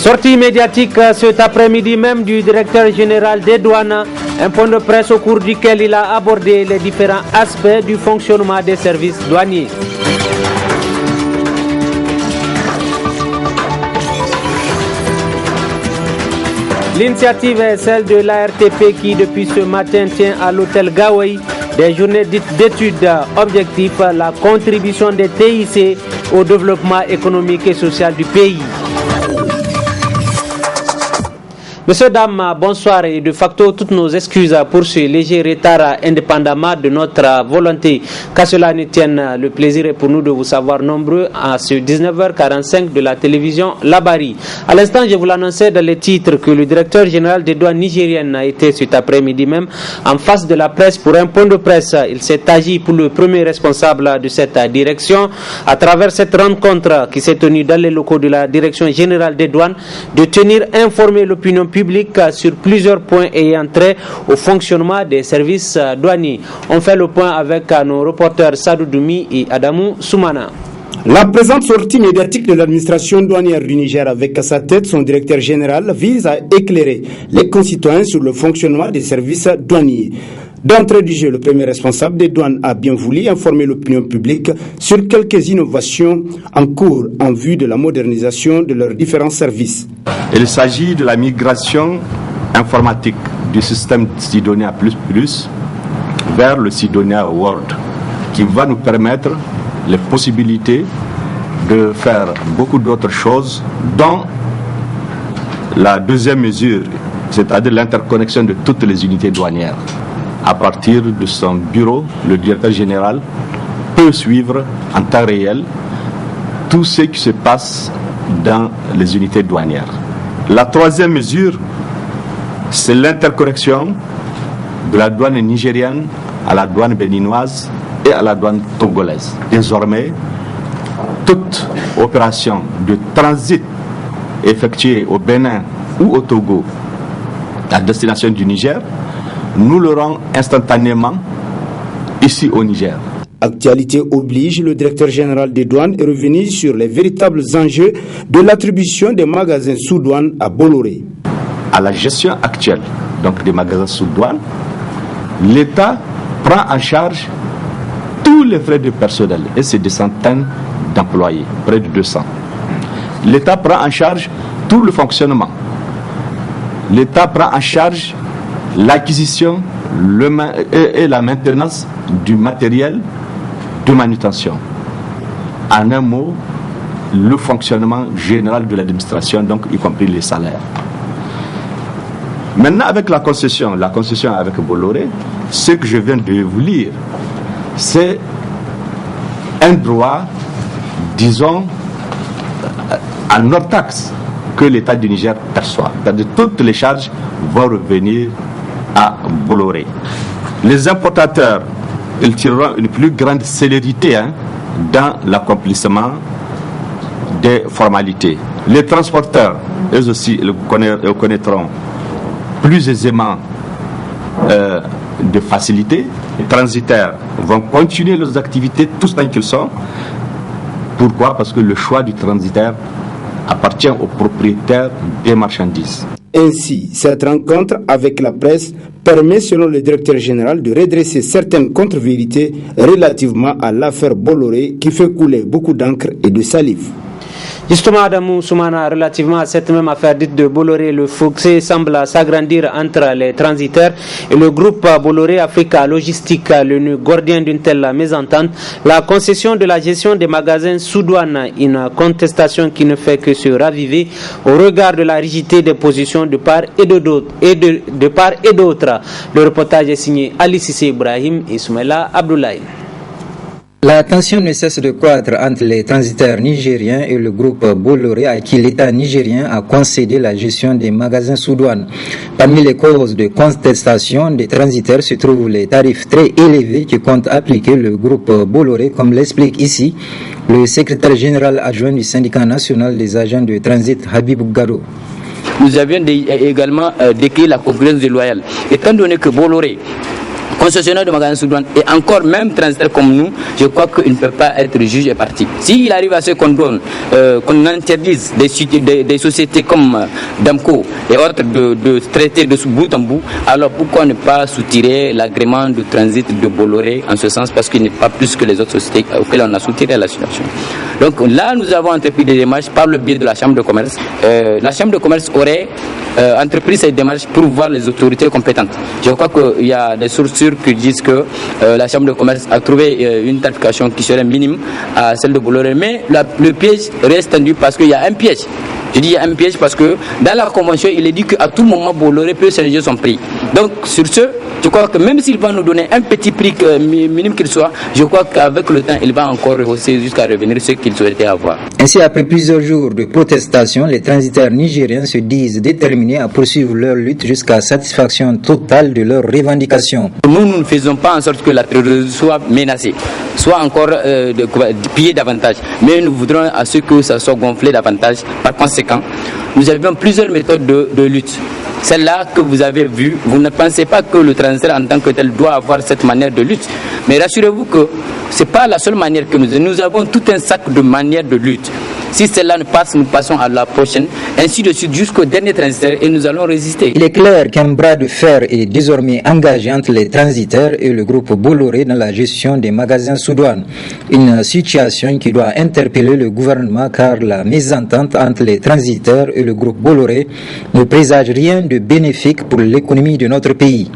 Sortie médiatique cet après-midi même du directeur général des douanes, un point de presse au cours duquel il a abordé les différents aspects du fonctionnement des services douaniers. L'initiative est celle de l'ARTP qui depuis ce matin tient à l'hôtel Gawai des journées d'études objectifs la contribution des TIC au développement économique et social du pays. Monsieur, dames, bonsoir et de facto toutes nos excuses pour ce léger retard indépendamment de notre volonté. Qu'à cela ne tienne, le plaisir est pour nous de vous savoir nombreux à ce 19h45 de la télévision Labari. À l'instant, je vous l'annonçais dans les titres que le directeur général des douanes nigériennes a été cet après-midi même en face de la presse pour un point de presse. Il s'est agi pour le premier responsable de cette direction à travers cette rencontre qui s'est tenue dans les locaux de la direction générale des douanes de tenir informer l'opinion publique sur plusieurs points ayant trait au fonctionnement des services douaniers. On fait le point avec nos reporters Sadou Doumi et Adamou Soumana. La présente sortie médiatique de l'administration douanière du Niger avec à sa tête son directeur général vise à éclairer les concitoyens sur le fonctionnement des services douaniers. D'entrée du jeu, le premier responsable des douanes a bien voulu informer l'opinion publique sur quelques innovations en cours en vue de la modernisation de leurs différents services. Il s'agit de la migration informatique du système Sidonia++ vers le Sidonia World qui va nous permettre les possibilités de faire beaucoup d'autres choses, dont la deuxième mesure, c'est-à-dire l'interconnexion de toutes les unités douanières. À partir de son bureau, le directeur général peut suivre en temps réel tout ce qui se passe dans les unités douanières. La troisième mesure, c'est l'interconnexion de la douane nigérienne à la douane béninoise et à la douane togolaise. Désormais, toute opération de transit effectuée au Bénin ou au Togo à destination du Niger, nous l'aurons instantanément ici au Niger. Actualité oblige, le directeur général des douanes est revenu sur les véritables enjeux de l'attribution des magasins sous douane à Bolloré. À la gestion actuelle donc des magasins sous douane, l'État prend en charge tous les frais de personnel et c'est des centaines d'employés, près de 200. L'État prend en charge tout le fonctionnement. L'État prend en charge l'acquisition et la maintenance du matériel de manutention. En un mot, le fonctionnement général de l'administration, donc y compris les salaires. Maintenant, avec la concession avec Bolloré, ce que je viens de vous lire, c'est un droit, disons, en hors taxe que l'État du Niger perçoit. C'est-à-dire toutes les charges vont revenir à Bolloré. Les importateurs, ils tireront une plus grande célérité dans l'accomplissement des formalités. Les transporteurs, eux aussi, ils connaîtront plus aisément de facilité. Les transitaires vont continuer leurs activités tous tant qu'ils sont. Pourquoi ? Parce que le choix du transitaire appartient aux propriétaires des marchandises. Ainsi, cette rencontre avec la presse permet, selon le directeur général, de redresser certaines contre-vérités relativement à l'affaire Bolloré qui fait couler beaucoup d'encre et de salive. Justement, Adamou Soumana, relativement à cette même affaire dite de Bolloré, le fossé semble s'agrandir entre les transitaires et le groupe Bolloré Africa Logistique, le nœud gordien d'une telle mésentente. La concession de la gestion des magasins sous douane, une contestation qui ne fait que se raviver au regard de la rigidité des positions de part et d'autre. Le reportage est signé Ali Sissé Ibrahim et Soumaïla Abdoulaye. La tension ne cesse de croître entre les transitaires nigériens et le groupe Bolloré à qui l'État nigérien a concédé la gestion des magasins sous douane. Parmi les causes de contestation des transitaires se trouvent les tarifs très élevés que compte appliquer le groupe Bolloré, comme l'explique ici le secrétaire général adjoint du syndicat national des agents de transit, Habib Gado. Nous avions également décrit la concurrence déloyale. Étant donné que Bolloré concessionnaire de magasins sous douane et encore même transitaire comme nous, je crois qu'il ne peut pas être juge et partie. S'il arrive à ce qu'on donne, qu'on interdise des sociétés comme Damco et autres de traiter de bout en bout, alors pourquoi ne pas soutirer l'agrément de transit de Bolloré en ce sens, parce qu'il n'est pas plus que les autres sociétés auxquelles on a soutiré la situation. Donc là, nous avons entrepris des démarches par le biais de la Chambre de commerce. La Chambre de commerce aurait entrepris ces démarches pour voir les autorités compétentes. Je crois qu'il y a des sources sûres qui disent que la Chambre de commerce a trouvé une tarification qui serait minime à celle de Bolloré, mais le piège reste tendu parce qu'il y a un piège. Je dis il y a un piège parce que dans la convention, il est dit qu'à tout moment, Bolloré peut changer son prix. Donc sur ce, je crois que même s'il va nous donner un petit prix minime qu'il soit, je crois qu'avec le temps, il va encore rehausser jusqu'à revenir ce qu'il souhaitait avoir. Ainsi, après plusieurs jours de protestation, les transitaires nigériens se disent déterminés à poursuivre leur lutte jusqu'à satisfaction totale de leurs revendications. Nous ne faisons pas en sorte que la trésorerie soit menacée, soit encore pillée davantage, mais nous voudrons à ce que ça soit gonflé davantage. Par conséquent, nous avions plusieurs méthodes de lutte. Celle-là que vous avez vue, vous ne pensez pas que le transitaire en tant que tel doit avoir cette manière de lutte. Mais rassurez-vous que ce n'est pas la seule manière que nous avons tout un sac de manières de lutte. Si celle-là ne passe, nous passons à la prochaine, ainsi de suite jusqu'au dernier transitaire et nous allons résister. Il est clair qu'un bras de fer est désormais engagé entre les transitaires et le groupe Bolloré dans la gestion des magasins sous douane. Une situation qui doit interpeller le gouvernement car la mésentente entre les transitaires et le groupe Bolloré ne présage rien de bénéfique pour l'économie de notre pays.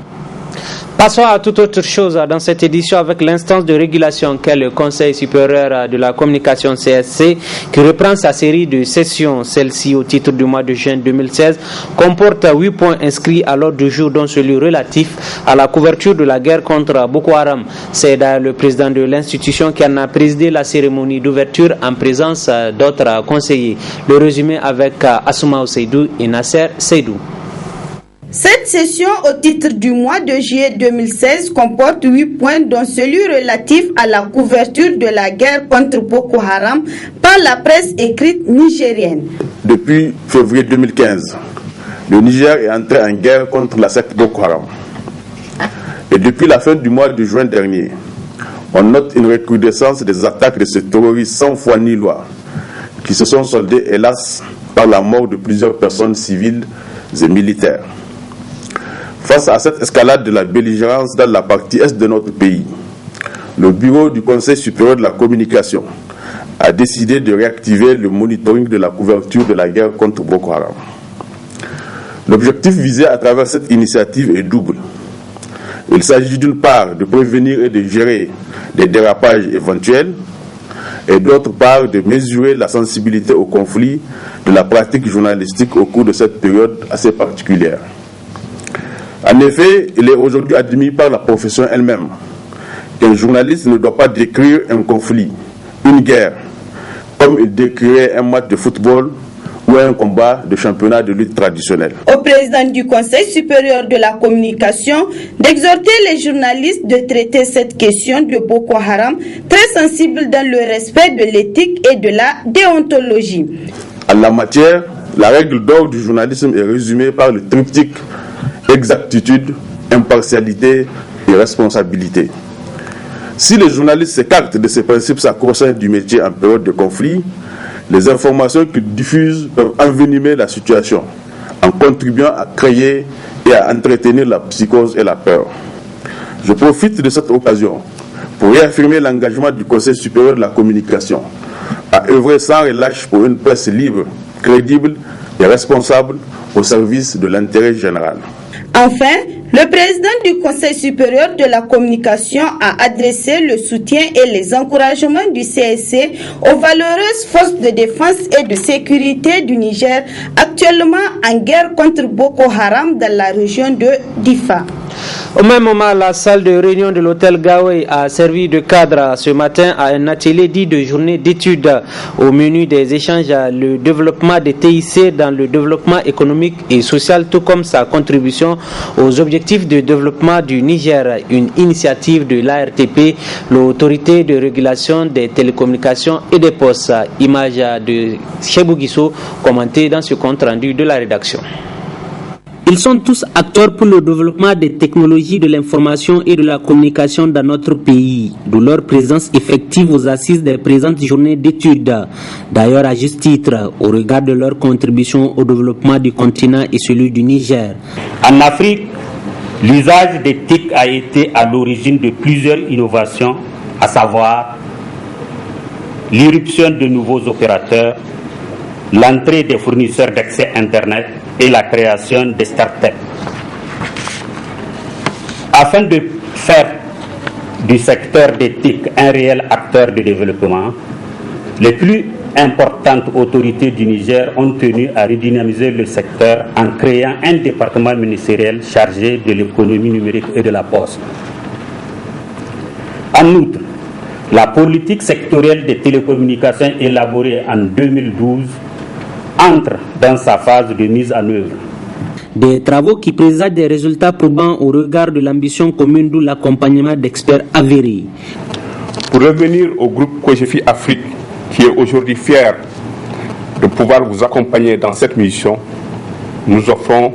Passons à toute autre chose dans cette édition avec l'instance de régulation qu'est le Conseil supérieur de la communication CSC qui reprend sa série de sessions. Celle-ci, au titre du mois de juin 2016, comporte 8 points inscrits à l'ordre du jour, dont celui relatif à la couverture de la guerre contre Boko Haram. C'est d'ailleurs le président de l'institution qui en a présidé la cérémonie d'ouverture en présence d'autres conseillers. Le résumé avec Assouma Seydou et Nasser Seydou. Cette session au titre du mois de juillet 2016 comporte 8 points, dont celui relatif à la couverture de la guerre contre Boko Haram par la presse écrite nigérienne. Depuis février 2015, le Niger est entré en guerre contre la secte Boko Haram. Et depuis la fin du mois de juin dernier, on note une recrudescence des attaques de ces terroristes sans foi ni loi, qui se sont soldées, hélas, par la mort de plusieurs personnes civiles et militaires. Face à cette escalade de la belligérance dans la partie est de notre pays, le bureau du Conseil supérieur de la communication a décidé de réactiver le monitoring de la couverture de la guerre contre Boko Haram. L'objectif visé à travers cette initiative est double. Il s'agit d'une part de prévenir et de gérer des dérapages éventuels et d'autre part de mesurer la sensibilité au conflit de la pratique journalistique au cours de cette période assez particulière. En effet, il est aujourd'hui admis par la profession elle-même qu'un journaliste ne doit pas décrire un conflit, une guerre, comme il décrirait un match de football ou un combat de championnat de lutte traditionnel. Au président du Conseil supérieur de la communication d'exhorter les journalistes de traiter cette question de Boko Haram très sensible dans le respect de l'éthique et de la déontologie. En la matière, la règle d'or du journalisme est résumée par le triptyque exactitude, impartialité et responsabilité. Si les journalistes s'écartent de ces principes sacro-saints du métier en période de conflit, les informations qu'ils diffusent peuvent envenimer la situation en contribuant à créer et à entretenir la psychose et la peur. Je profite de cette occasion pour réaffirmer l'engagement du Conseil supérieur de la communication à œuvrer sans relâche pour une presse libre, crédible et responsable au service de l'intérêt général. Enfin, le président du Conseil supérieur de la communication a adressé le soutien et les encouragements du CSC aux valeureuses forces de défense et de sécurité du Niger, actuellement en guerre contre Boko Haram dans la région de Difa. Au même moment, la salle de réunion de l'hôtel Gawé a servi de cadre ce matin à un atelier dit de journée d'études. Au menu des échanges, le développement des TIC dans le développement économique et social, tout comme sa contribution aux objectifs de développement du Niger, une initiative de l'ARTP, l'autorité de régulation des télécommunications et des postes. Image de Chebou Guissou, commentée dans ce compte rendu de la rédaction. Ils sont tous acteurs pour le développement des technologies de l'information et de la communication dans notre pays, d'où leur présence effective aux assises des présentes journées d'études. D'ailleurs, à juste titre, au regard de leur contribution au développement du continent et celui du Niger. En Afrique, l'usage des TIC a été à l'origine de plusieurs innovations, à savoir l'irruption de nouveaux opérateurs, l'entrée des fournisseurs d'accès Internet et la création des start-up. Afin de faire du secteur des TIC un réel acteur de développement, les plus importantes autorités du Niger ont tenu à redynamiser le secteur en créant un département ministériel chargé de l'économie numérique et de la poste. En outre, la politique sectorielle des télécommunications élaborée en 2012 entre dans sa phase de mise en œuvre. Des travaux qui présentent des résultats probants au regard de l'ambition commune, d'où l'accompagnement d'experts avérés. Pour revenir au groupe COGEFI Afrique, qui est aujourd'hui fier de pouvoir vous accompagner dans cette mission, nous offrons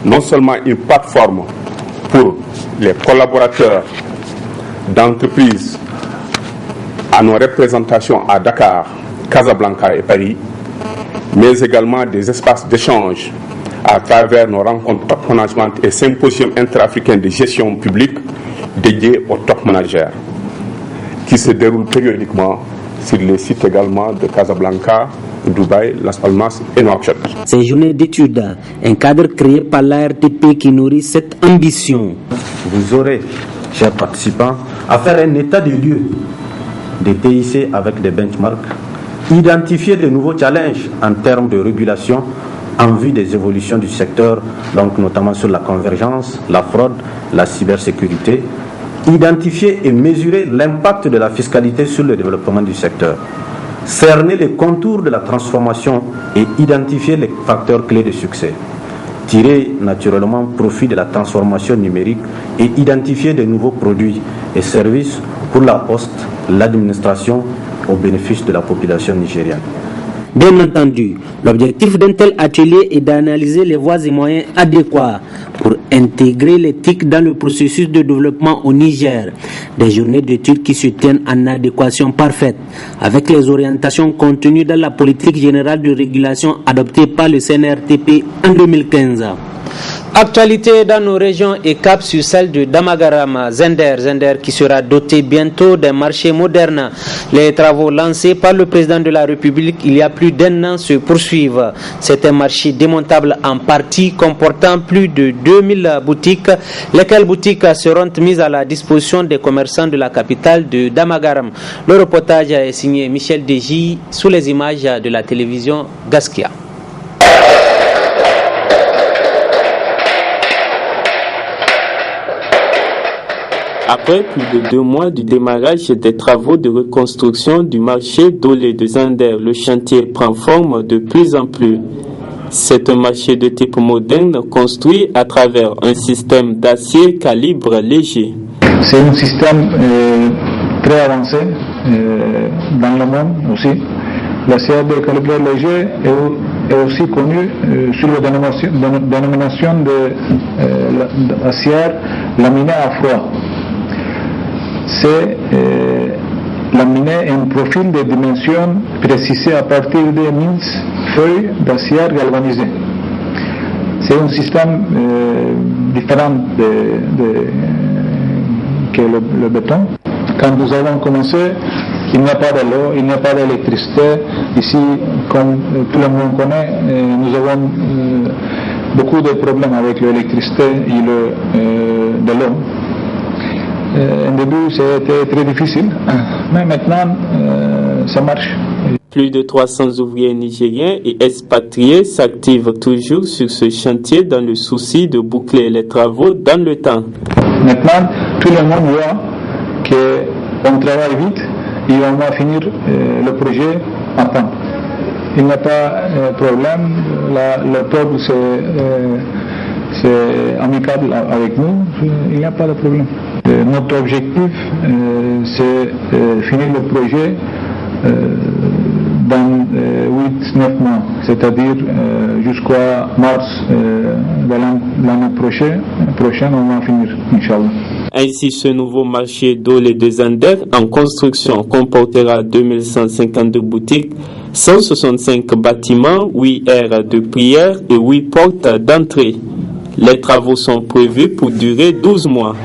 non seulement une plateforme pour les collaborateurs d'entreprises à nos représentations à Dakar, Casablanca et Paris, mais également des espaces d'échange à travers nos rencontres top management et symposiums interafricains de gestion publique dédiés aux top managers, qui se déroulent périodiquement sur les sites également de Casablanca, Dubaï, Las Palmas et Nouakchott. Ces journées d'études, un cadre créé par l'ARTP qui nourrit cette ambition. Vous aurez, chers participants, à faire un état des lieux des TIC avec des benchmarks, identifier de nouveaux challenges en termes de régulation en vue des évolutions du secteur, donc notamment sur la convergence, la fraude, la cybersécurité, identifier et mesurer l'impact de la fiscalité sur le développement du secteur, cerner les contours de la transformation et identifier les facteurs clés de succès, tirer naturellement profit de la transformation numérique et identifier de nouveaux produits et services pour la poste, l'administration au bénéfice de la population nigérienne. Bien entendu, l'objectif d'un tel atelier est d'analyser les voies et moyens adéquats pour intégrer les TIC dans le processus de développement au Niger. Des journées d'études qui se tiennent en adéquation parfaite avec les orientations contenues dans la politique générale de régulation adoptée par le CNRTP en 2015. Actualité dans nos régions et cap sur celle de Damagaram, Zender qui sera doté bientôt d'un marché moderne. Les travaux lancés par le président de la République il y a plus d'un an se poursuivent. C'est un marché démontable en partie comportant plus de 2000 boutiques, lesquelles boutiques seront mises à la disposition des commerçants de la capitale de Damagaram. Le reportage est signé Michel Deji sous les images de la télévision Gaskia. Après plus de 2 mois du démarrage des travaux de reconstruction du marché d'Olé de Zender, le chantier prend forme de plus en plus. C'est un marché de type moderne construit à travers un système d'acier calibre léger. C'est un système très avancé dans le monde aussi. L'acier de calibre léger est aussi connu sous la dénomination d'acier laminé à froid. C'est laminé un profil de dimension précisé à partir de 1000 feuilles d'acier galvanisé. C'est un système différent que le béton. Quand nous avons commencé, il n'y a pas de l'eau, il n'y a pas d'électricité. Ici, comme tout le monde connaît, nous avons beaucoup de problèmes avec l'électricité et de l'eau. Au début, c'était très difficile, mais maintenant, ça marche. Plus de 300 ouvriers nigériens et expatriés s'activent toujours sur ce chantier dans le souci de boucler les travaux dans le temps. Maintenant, tout le monde voit qu'on travaille vite et on va finir le projet à temps. Il n'y a pas de problème, le peuple c'est amical avec nous, il n'y a pas de problème. Notre objectif, c'est finir le projet dans 8-9 mois, c'est-à-dire jusqu'à mars de l'année prochaine, on va finir, Inch'Allah. Ainsi, ce nouveau marché d'Olé de Zander en construction comportera 2152 boutiques, 165 bâtiments, 8 aires de prière et 8 portes d'entrée. Les travaux sont prévus pour durer 12 mois.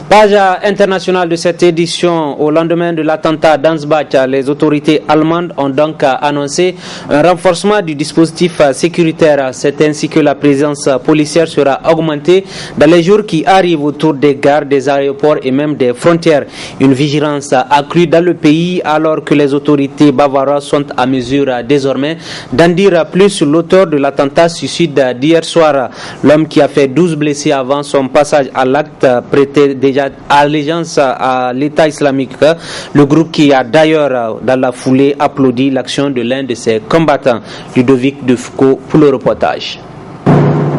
Page internationale de cette édition. Au lendemain de l'attentat d'Ansbach, les autorités allemandes ont donc annoncé un renforcement du dispositif sécuritaire. C'est ainsi que la présence policière sera augmentée dans les jours qui arrivent autour des gares, des aéroports et même des frontières. Une vigilance accrue dans le pays alors que les autorités bavaroises sont à mesure désormais d'en dire plus sur l'auteur de l'attentat suicide d'hier soir. L'homme qui a fait 12 blessés avant son passage à l'acte prêtait déjà allégeance à l'État islamique, le groupe qui a d'ailleurs dans la foulée applaudi l'action de l'un de ses combattants. Ludovic de Foucault pour le reportage.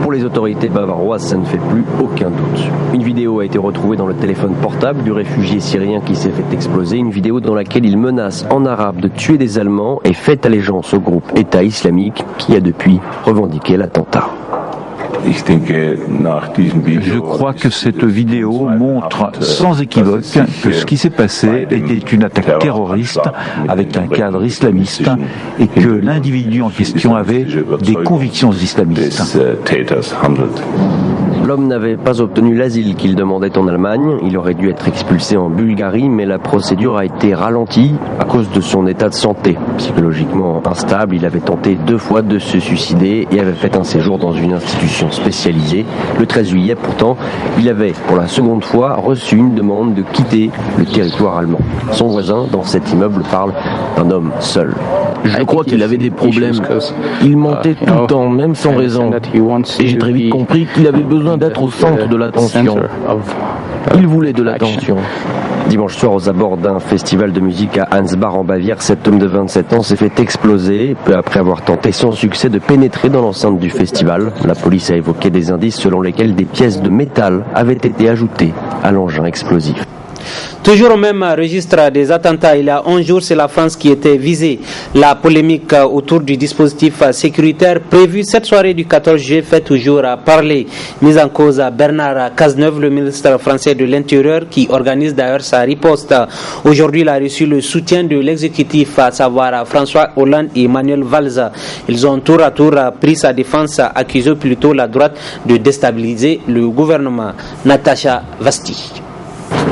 Pour les autorités bavaroises, ça ne fait plus aucun doute. Une vidéo a été retrouvée dans le téléphone portable du réfugié syrien qui s'est fait exploser, une vidéo dans laquelle il menace en arabe de tuer des Allemands et fait allégeance au groupe État islamique qui a depuis revendiqué l'attentat. Je crois que cette vidéo montre sans équivoque que ce qui s'est passé était une attaque terroriste avec un cadre islamiste et que l'individu en question avait des convictions islamistes. L'homme n'avait pas obtenu l'asile qu'il demandait en Allemagne. Il aurait dû être expulsé en Bulgarie, mais la procédure a été ralentie à cause de son état de santé. Psychologiquement instable, il avait tenté 2 fois de se suicider et avait fait un séjour dans une institution spécialisée. Le 13 juillet, pourtant, il avait, pour la seconde fois, reçu une demande de quitter le territoire allemand. Son voisin, dans cet immeuble, parle d'un homme seul. Je crois qu'il avait des problèmes. Il mentait tout le temps, même sans raison. Et j'ai très vite compris qu'il avait besoin d'être au centre de l'attention. Il voulait de l'attention. Dimanche soir, aux abords d'un festival de musique à Ansbach en Bavière, cet homme de 27 ans s'est fait exploser peu après avoir tenté sans succès de pénétrer dans l'enceinte du festival. La police a évoqué des indices selon lesquels des pièces de métal avaient été ajoutées à l'engin explosif. Toujours au même registre des attentats, il y a 11 jours, c'est la France qui était visée. La polémique autour du dispositif sécuritaire prévu cette soirée du 14 juillet fait toujours parler. Mise en cause à Bernard Cazeneuve, le ministre français de l'Intérieur, qui organise d'ailleurs sa riposte. Aujourd'hui, il a reçu le soutien de l'exécutif, à savoir François Hollande et Manuel Valls. Ils ont tour à tour pris sa défense, accusant plutôt la droite de déstabiliser le gouvernement. Natacha Vasti.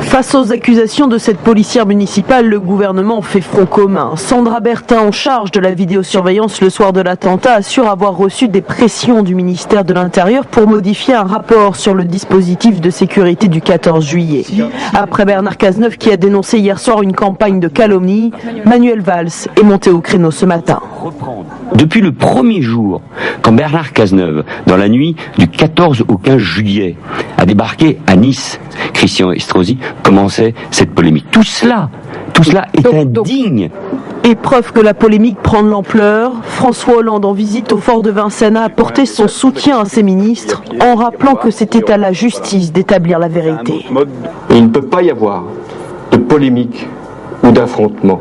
Face aux accusations de cette policière municipale, le gouvernement fait front commun. Sandra Bertin, en charge de la vidéosurveillance le soir de l'attentat, assure avoir reçu des pressions du ministère de l'Intérieur pour modifier un rapport sur le dispositif de sécurité du 14 juillet. Après Bernard Cazeneuve qui a dénoncé hier soir une campagne de calomnie, Manuel Valls est monté au créneau ce matin. Depuis le premier jour, quand Bernard Cazeneuve, dans la nuit du 14 au 15 juillet, a débarqué à Nice, Christian Estrosi commençait cette polémique. Tout cela est indigne. Et preuve que la polémique prend de l'ampleur, François Hollande, en visite au fort de Vincennes, a apporté son soutien à ses ministres en rappelant que c'était à la justice d'établir la vérité. Il ne peut pas y avoir de polémique ou d'affrontement.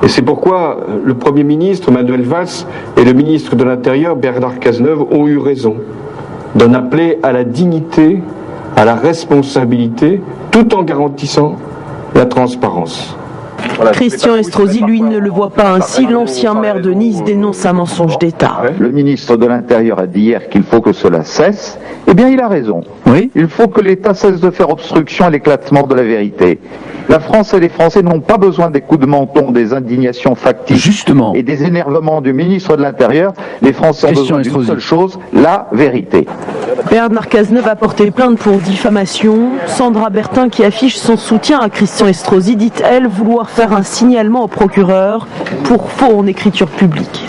Et c'est pourquoi le Premier ministre Manuel Valls et le ministre de l'Intérieur Bernard Cazeneuve ont eu raison d'en appeler à la dignité, à la responsabilité, tout en garantissant la transparence. Christian Estrosi, lui, ne le voit pas ainsi. L'ancien maire de Nice dénonce un mensonge d'État. Le ministre de l'Intérieur a dit hier qu'il faut que cela cesse. Eh bien, il a raison. Oui. Il faut que l'État cesse de faire obstruction à l'éclatement de la vérité. La France et les Français n'ont pas besoin des coups de menton, des indignations factices et des énervements du ministre de l'Intérieur. Les Français ont besoin d'une seule chose, la vérité. Bernard Cazeneuve a porté plainte pour diffamation. Sandra Bertin, qui affiche son soutien à Christian Estrosi, dit, elle, vouloir faire un signalement au procureur pour faux en écriture publique.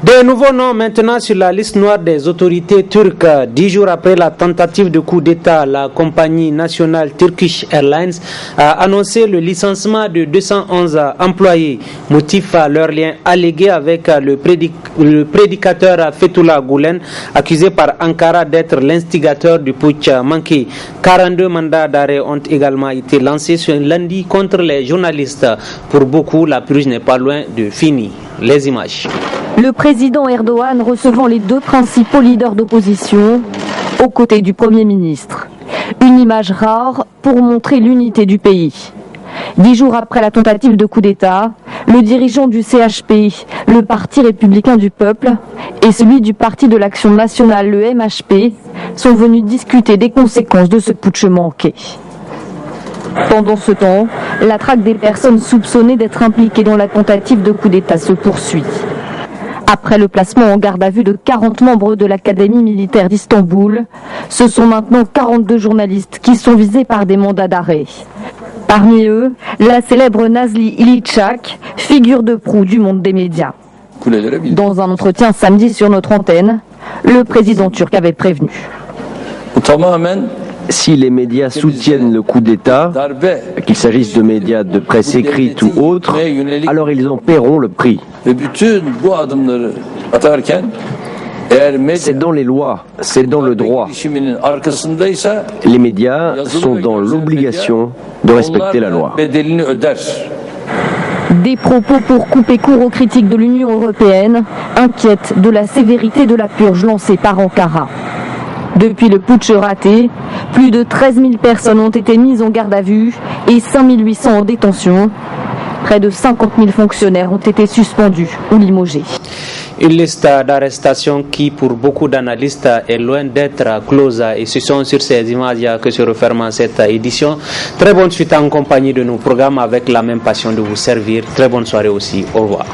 De nouveaux noms maintenant sur la liste noire des autorités turques. 10 jours après la tentative de coup d'État, la compagnie nationale Turkish Airlines a annoncé le licenciement de 211 employés, motif à leur lien allégué avec le prédicateur Fethullah Gülen, accusé par Ankara d'être l'instigateur du putsch manqué. 42 mandats d'arrêt ont également été lancés ce lundi contre les journalistes. Pour beaucoup, la purge n'est pas loin de finir. Les images. Le président Erdogan recevant les deux principaux leaders d'opposition aux côtés du Premier ministre. Une image rare pour montrer l'unité du pays. 10 jours après la tentative de coup d'État, le dirigeant du CHP, le Parti républicain du peuple, et celui du Parti de l'action nationale, le MHP, sont venus discuter des conséquences de ce putsch manqué. Pendant ce temps, la traque des personnes soupçonnées d'être impliquées dans la tentative de coup d'État se poursuit. Après le placement en garde à vue de 40 membres de l'Académie militaire d'Istanbul, ce sont maintenant 42 journalistes qui sont visés par des mandats d'arrêt. Parmi eux, la célèbre Nazli Iliçak, figure de proue du monde des médias. Dans un entretien samedi sur notre antenne, le président turc avait prévenu. Si les médias soutiennent le coup d'État, qu'il s'agisse de médias de presse écrite ou autres, alors ils en paieront le prix. C'est dans les lois, c'est dans le droit. Les médias sont dans l'obligation de respecter la loi. Des propos pour couper court aux critiques de l'Union européenne, inquiètent de la sévérité de la purge lancée par Ankara. Depuis le putsch raté, plus de 13 000 personnes ont été mises en garde à vue et 5 800 en détention. Près de 50 000 fonctionnaires ont été suspendus ou limogés. Une liste d'arrestations qui, pour beaucoup d'analystes, est loin d'être close. Et ce sont sur ces images que se referme cette édition. Très bonne suite en compagnie de nos programmes avec la même passion de vous servir. Très bonne soirée aussi. Au revoir.